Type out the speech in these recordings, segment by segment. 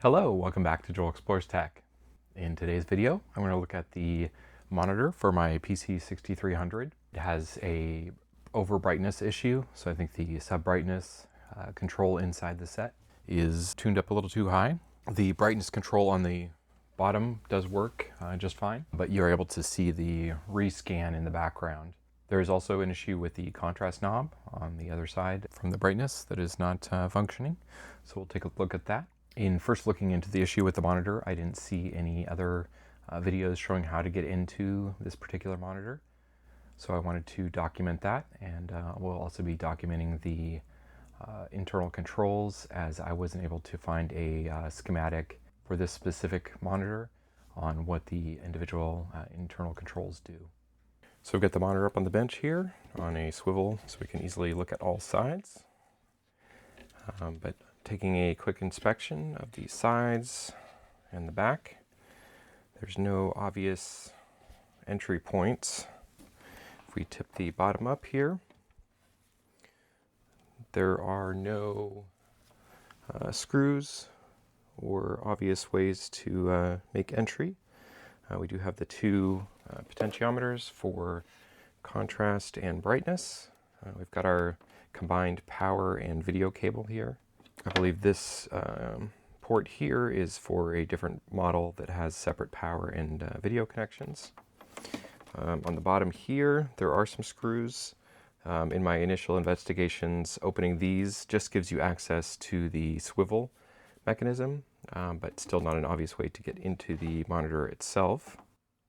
Hello, welcome back to Joel Explores Tech. In today's video, I'm going to look at the monitor for my PC 6300. It has a over brightness issue, so I think the sub brightness control inside the set is tuned up a little too high. The brightness control on the bottom does work just fine, but you're able to see the rescan in the background. There is also an issue with the contrast knob on the other side from the brightness that is not functioning, so we'll take a look at that. In first looking into the issue with the monitor, I didn't see any other videos showing how to get into this particular monitor. So I wanted to document that, and we'll also be documenting the internal controls, as I wasn't able to find a schematic for this specific monitor on what the individual internal controls do. So we've got the monitor up on the bench here on a swivel so we can easily look at all sides. But taking a quick inspection of the sides and the back, there's no obvious entry points. If we tip the bottom up here, there are no screws or obvious ways to make entry. We do have the two potentiometers for contrast and brightness. We've got our combined power and video cable here. I believe this port here is for a different model that has separate power and video connections. On the bottom here, there are some screws. In my initial investigations, opening these just gives you access to the swivel mechanism, but still not an obvious way to get into the monitor itself.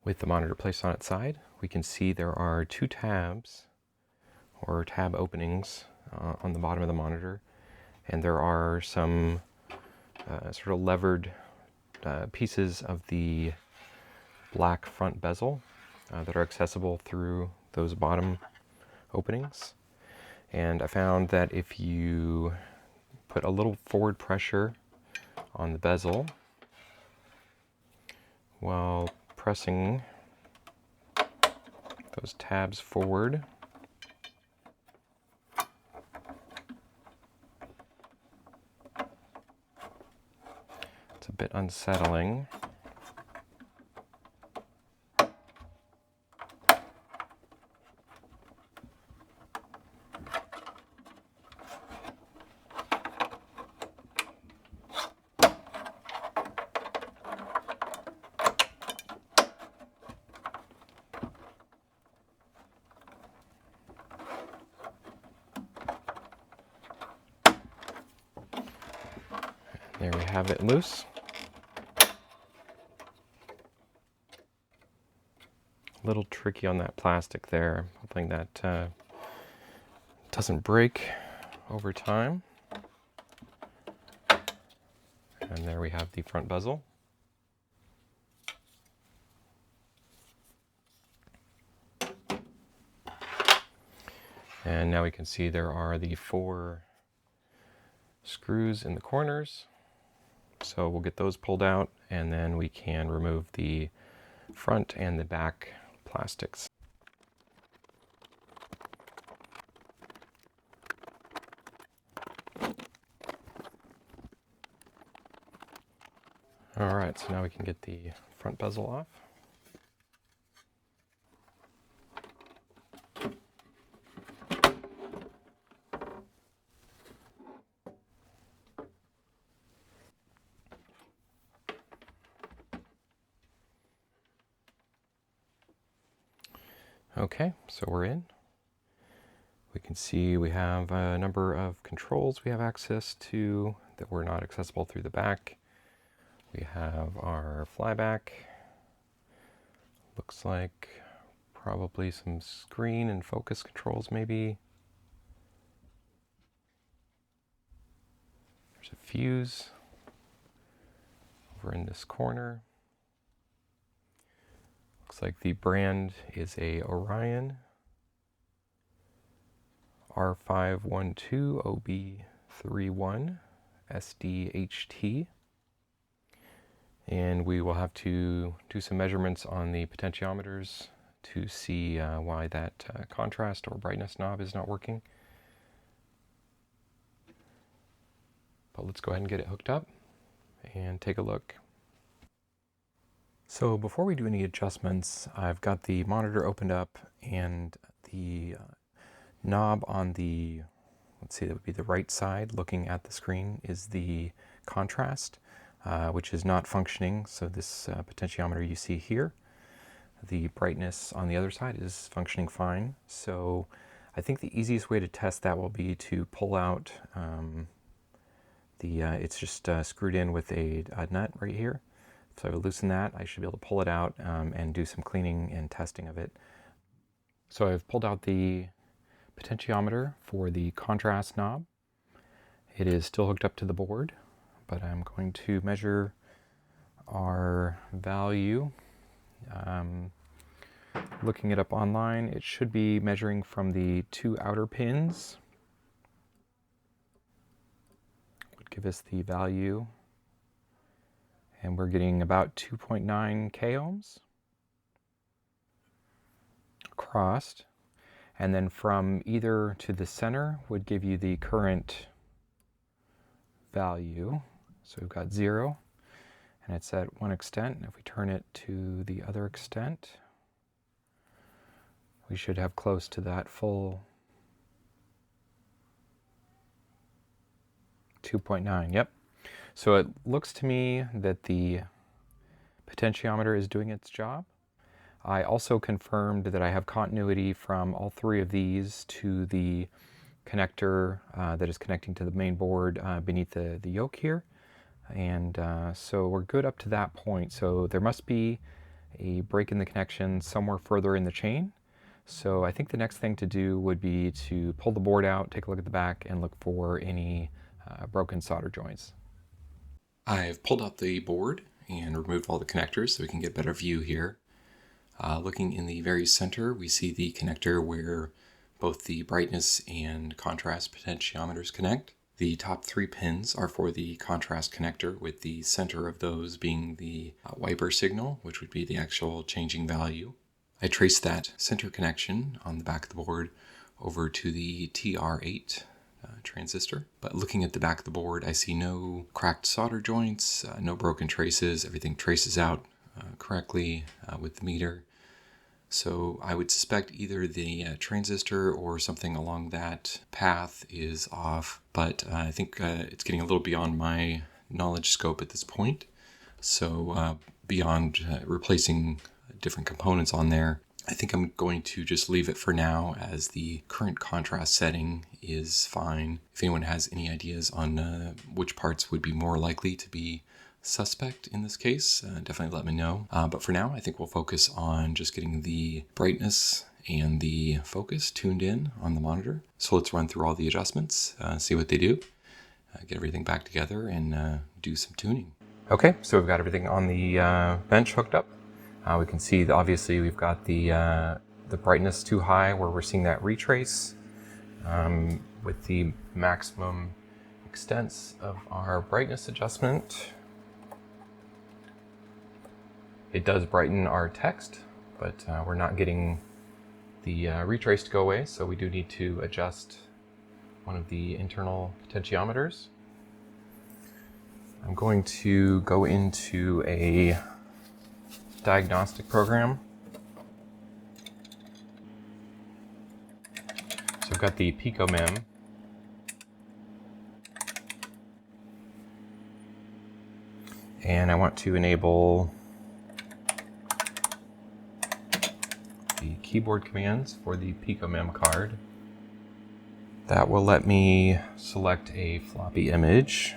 With the monitor placed on its side, we can see there are two tabs, or tab openings, on the bottom of the monitor. And there are some sort of levered pieces of the black front bezel that are accessible through those bottom openings. And I found that if you put a little forward pressure on the bezel while pressing those tabs forward, a bit unsettling. There we have it loose. A little tricky on that plastic there. Hoping that doesn't break over time. And there we have the front bezel. And now we can see there are the 4 screws in the corners. So we'll get those pulled out, and then we can remove the front and the back plastics. All right, so now we can get the front bezel off. Okay, so we're in. We can see we have a number of controls we have access to that were not accessible through the back. We have our flyback. Looks like probably some screen and focus controls maybe. There's a fuse over in this corner. Looks like the brand is a Orion R512OB31 SDHT. And we will have to do some measurements on the potentiometers to see why that contrast or brightness knob is not working. But let's go ahead and get it hooked up and take a look. So before we do any adjustments, I've got the monitor opened up, and the knob on the, let's see, that would be the right side looking at the screen, is the contrast, which is not functioning. So this potentiometer you see here, the brightness on the other side is functioning fine. So I think the easiest way to test that will be to pull out it's just screwed in with a nut right here. So I will loosen that. I should be able to pull it out and do some cleaning and testing of it. So I've pulled out the potentiometer for the contrast knob. It is still hooked up to the board, but I'm going to measure our value. Looking it up online, it should be measuring from the 2 outer pins. Would give us the value, and we're getting about 2.9 k ohms across. And then from either to the center would give you the current value. So we've got 0, and it's at one extent. And if we turn it to the other extent, we should have close to that full 2.9. Yep. So it looks to me that the potentiometer is doing its job. I also confirmed that I have continuity from all 3 of these to the connector that is connecting to the main board beneath the yoke here. And so we're good up to that point. So there must be a break in the connection somewhere further in the chain. So I think the next thing to do would be to pull the board out, take a look at the back, and look for any broken solder joints. I've pulled out the board and removed all the connectors so we can get a better view here. Looking in the very center, we see the connector where both the brightness and contrast potentiometers connect. The top 3 pins are for the contrast connector, with the center of those being the wiper signal, which would be the actual changing value. I traced that center connection on the back of the board over to the TR8 transistor. But looking at the back of the board, I see no cracked solder joints, no broken traces. Everything traces out correctly with the meter. So I would suspect either the transistor or something along that path is off, but I think it's getting a little beyond my knowledge scope at this point. So beyond replacing different components on there, I think I'm going to just leave it for now, as the current contrast setting is fine. If anyone has any ideas on which parts would be more likely to be suspect in this case, definitely let me know. But for now, I think we'll focus on just getting the brightness and the focus tuned in on the monitor. So let's run through all the adjustments, see what they do, get everything back together, and do some tuning. Okay, so we've got everything on the bench hooked up. We can see that obviously we've got the brightness too high, where we're seeing that retrace with the maximum extents of our brightness adjustment. It does brighten our text, but we're not getting the retrace to go away, so we do need to adjust one of the internal potentiometers. I'm going to go into a diagnostic program. So I've got the PicoMem. And I want to enable the keyboard commands for the PicoMem card. That will let me select a floppy image.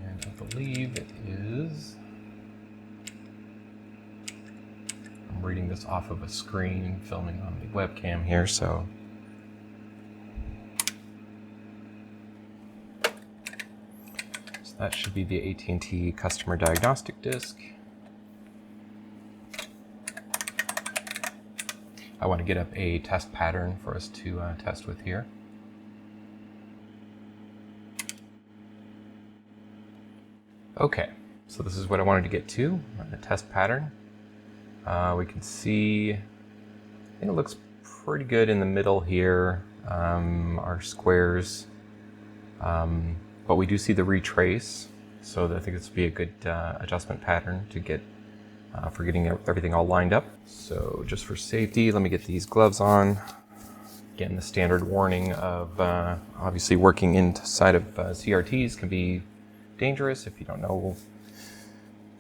And I believe it is, I'm reading this off of a screen, filming on the webcam here, so that should be the AT&T customer diagnostic disc. I want to get up a test pattern for us to test with here. Okay, so this is what I wanted to get to, the test pattern. We can see, I think it looks pretty good in the middle here. Our squares But we do see the retrace, so I think this would be a good adjustment pattern to get for getting everything all lined up. So just for safety, let me get these gloves on. Again, the standard warning of obviously working inside of CRTs can be dangerous if you don't know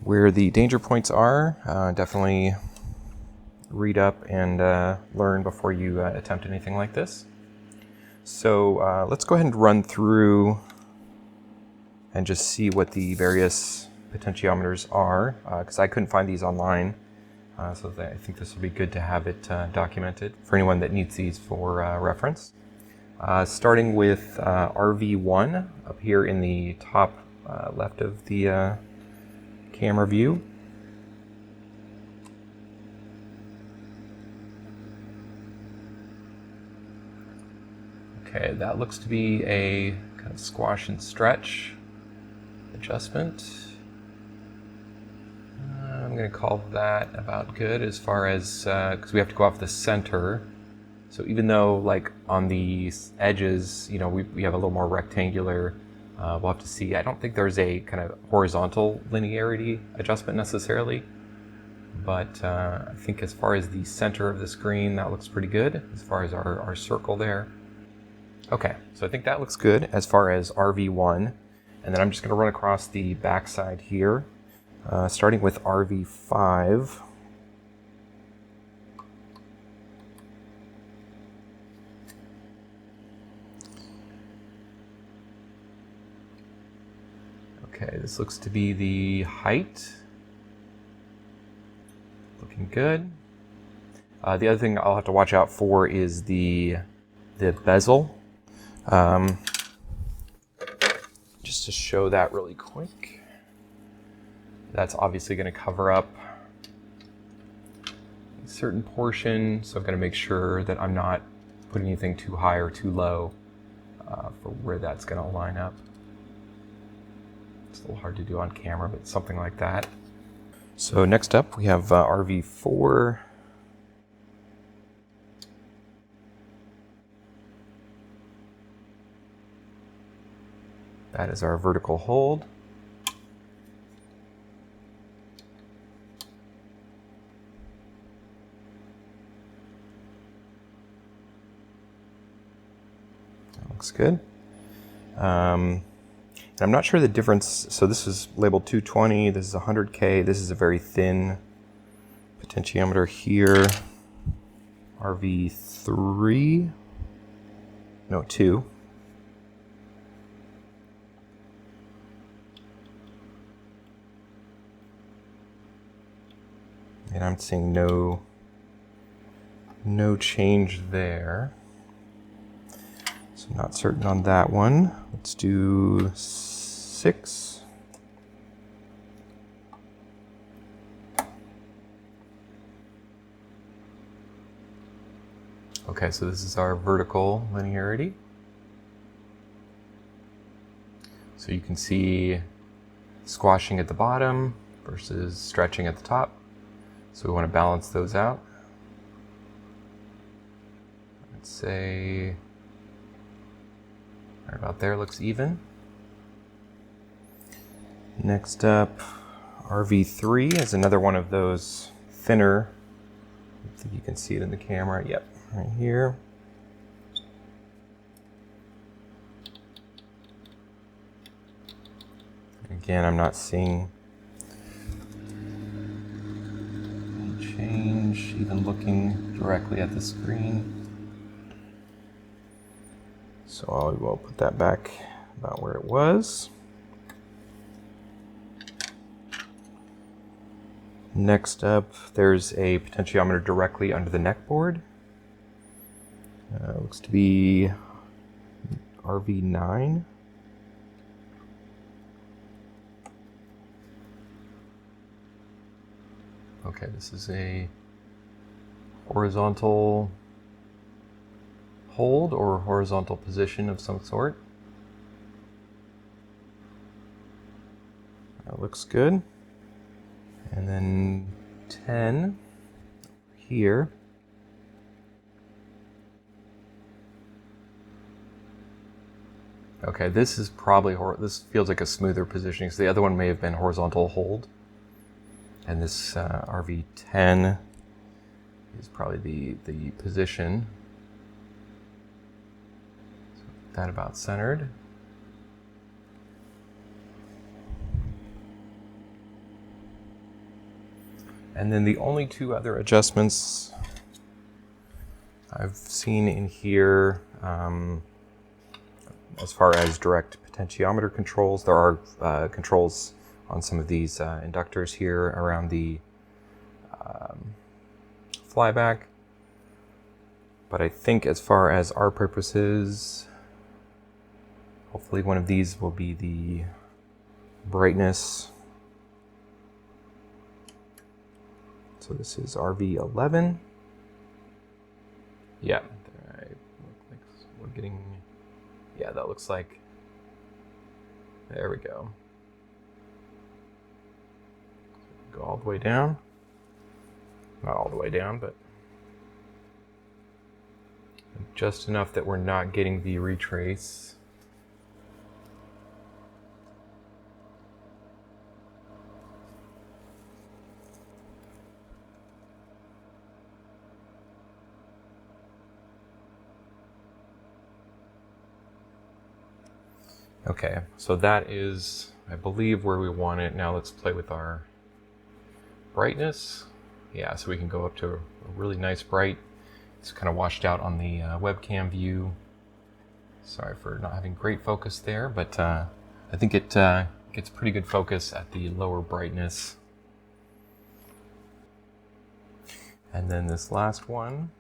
where the danger points are. Definitely read up and learn before you attempt anything like this. So let's go ahead and run through and just see what the various potentiometers are, because I couldn't find these online. So I think this will be good to have it documented for anyone that needs these for reference. Starting with RV1 up here in the top left of the camera view. Okay, that looks to be a kind of squash and stretch adjustment. I'm going to call that about good as far as, because we have to go off the center. So even though like on the edges, you know, we have a little more rectangular, we'll have to see. I don't think there's a kind of horizontal linearity adjustment necessarily, but I think as far as the center of the screen, that looks pretty good as far as our circle there. Okay, so I think that looks good as far as RV1. And then I'm just going to run across the backside here, starting with RV5. Okay, this looks to be the height. Looking good. The other thing I'll have to watch out for is the bezel. Just to show that really quick. That's obviously going to cover up a certain portion, so I'm going to make sure that I'm not putting anything too high or too low for where that's going to line up. It's a little hard to do on camera, but something like that. So next up we have RV4. That is our vertical hold. That looks good. And I'm not sure the difference. So this is labeled 220. This is 100K. This is a very thin potentiometer here. RV3. No, 2. And I'm seeing no change there. So not certain on that one. Let's do 6. Okay, so this is our vertical linearity. So you can see squashing at the bottom versus stretching at the top. So we want to balance those out. Let's say right about there looks even. Next up, RV3 is another one of those thinner, I think you can see it in the camera, yep, right here. Again, I'm not seeing change, even looking directly at the screen. So I will put that back about where it was. Next up, there's a potentiometer directly under the neck board. Looks to be RV9. Okay, this is a horizontal hold or horizontal position of some sort. That looks good. And then 10 here. Okay, this is probably, this feels like a smoother positioning, so the other one may have been horizontal hold. And this RV10 is probably the position. So that about centered. And then the only two other adjustments I've seen in here, as far as direct potentiometer controls, there are controls on some of these inductors here around the flyback. But I think as far as our purposes, hopefully one of these will be the brightness. So this is RV11. Yeah, we're getting, yeah, that looks like, there we go. Go all the way down. Not all the way down, but just enough that we're not getting the retrace. Okay, so that is, I believe, where we want it. Now let's play with our brightness. Yeah, so we can go up to a really nice bright. It's kind of washed out on the webcam view. Sorry for not having great focus there, but I think it gets pretty good focus at the lower brightness. And then this last one.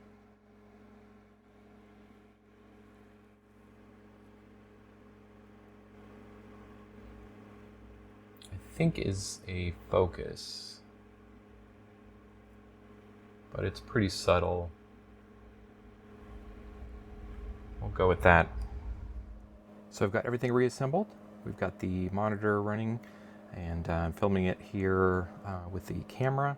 I think is a focus, but it's pretty subtle. We'll go with that. So I've got everything reassembled. We've got the monitor running, and I'm filming it here with the camera.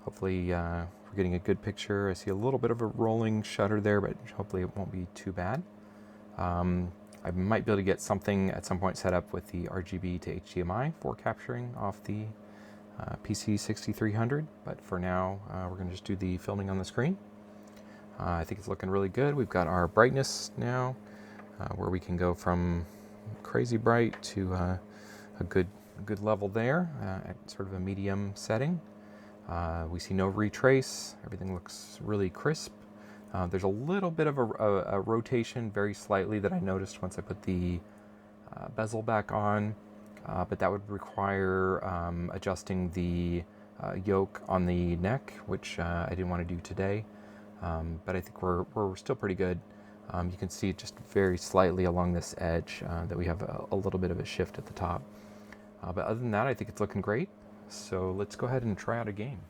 Hopefully we're getting a good picture. I see a little bit of a rolling shutter there, but hopefully it won't be too bad. I might be able to get something at some point set up with the RGB to HDMI for capturing off the PC 6300, but for now we're going to just do the filming on the screen. I think it's looking really good. We've got our brightness now, where we can go from crazy bright to a good level there at sort of a medium setting. We see no retrace. Everything looks really crisp. There's a little bit of a rotation, very slightly, that I noticed once I put the bezel back on, but that would require adjusting the yoke on the neck, which I didn't want to do today. But I think we're still pretty good. You can see just very slightly along this edge that we have a little bit of a shift at the top. But other than that, I think it's looking great. So let's go ahead and try out a game.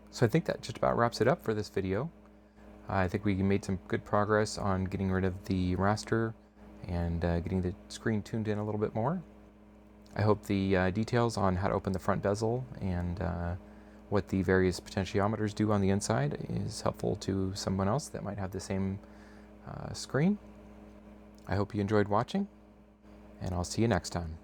So I think that just about wraps it up for this video. I think we made some good progress on getting rid of the raster and getting the screen tuned in a little bit more. I hope the details on how to open the front bezel and what the various potentiometers do on the inside is helpful to someone else that might have the same screen. I hope you enjoyed watching, and I'll see you next time.